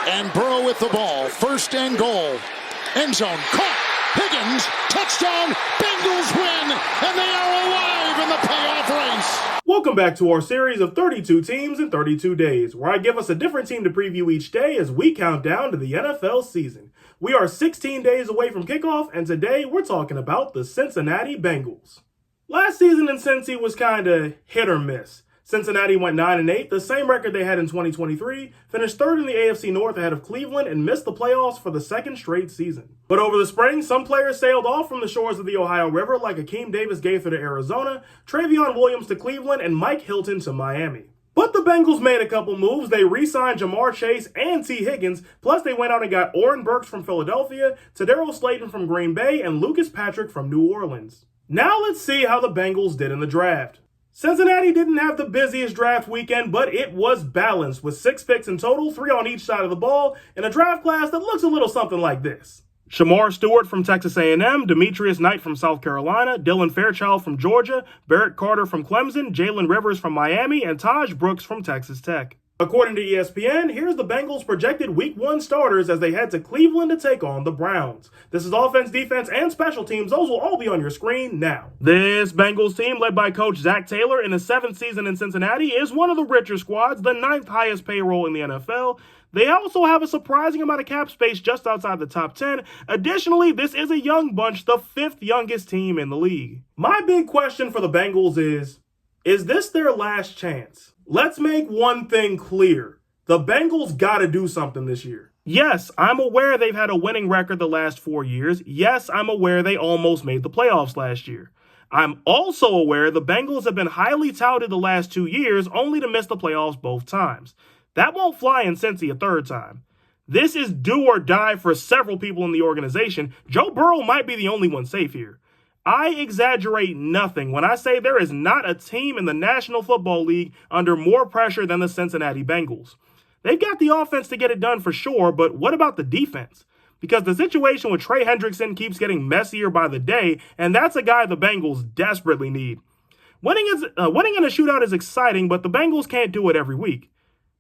And Burrow with the ball. First and goal. End zone. Caught. Higgins. Touchdown. Bengals win. And they are alive in the playoff race. Welcome back to our series of 32 teams in 32 days, where I give us a different team to preview each day as we count down to the NFL season. We are 16 days away from kickoff, and today we're talking about the Cincinnati Bengals. Last season in Cincy was kinda hit or miss. Cincinnati went 9-8, the same record they had in 2023, finished third in the AFC North ahead of Cleveland, and missed the playoffs for the second straight season. But over the spring, some players sailed off from the shores of the Ohio River, like Akeem Davis-Gaither to Arizona, Travion Williams to Cleveland, and Mike Hilton to Miami. But the Bengals made a couple moves. They re-signed Jamar Chase and T. Higgins, plus they went out and got Oren Burks from Philadelphia, Tadaro Slayton from Green Bay, and Lucas Patrick from New Orleans. Now let's see how the Bengals did in the draft. Cincinnati didn't have the busiest draft weekend, but it was balanced with 6 picks in total, 3 on each side of the ball, in a draft class that looks a little something like this. Shamar Stewart from Texas A&M, Demetrius Knight from South Carolina, Dylan Fairchild from Georgia, Barrett Carter from Clemson, Jalen Rivers from Miami, and Taj Brooks from Texas Tech. According to ESPN, here's the Bengals' projected Week 1 starters as they head to Cleveland to take on the Browns. This is offense, defense, and special teams. Those will all be on your screen now. This Bengals team, led by coach Zach Taylor in his 7th season in Cincinnati, is one of the richer squads, the 9th highest payroll in the NFL. They also have a surprising amount of cap space just outside the top 10. Additionally, this is a young bunch, the 5th youngest team in the league. My big question for the Bengals is this their last chance? Let's make one thing clear. The Bengals gotta do something this year. Yes, I'm aware they've had a winning record the last 4 years. Yes, I'm aware they almost made the playoffs last year. I'm also aware the Bengals have been highly touted the last 2 years, only to miss the playoffs both times. That won't fly in Cincy a third time. This is do or die for several people in the organization. Joe Burrow might be the only one safe here. I exaggerate nothing when I say there is not a team in the National Football League under more pressure than the Cincinnati Bengals. They've got the offense to get it done for sure, but what about the defense? Because the situation with Trey Hendrickson keeps getting messier by the day, and that's a guy the Bengals desperately need. Winning in a shootout is exciting, but the Bengals can't do it every week.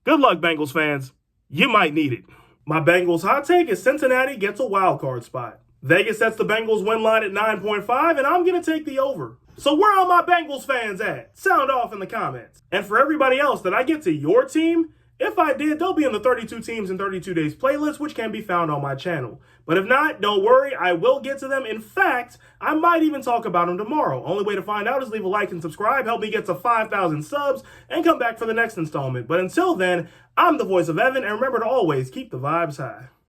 Good luck, Bengals fans. You might need it. My Bengals hot take is Cincinnati gets a wild card spot. Vegas sets the Bengals win line at 9.5, and I'm going to take the over. So where are my Bengals fans at? Sound off in the comments. And for everybody else, did I get to your team? If I did, they'll be in the 32 Teams in 32 Days playlist, which can be found on my channel. But if not, don't worry, I will get to them. In fact, I might even talk about them tomorrow. Only way to find out is leave a like and subscribe, help me get to 5,000 subs, and come back for the next installment. But until then, I'm the voice of Evan, and remember to always keep the vibes high.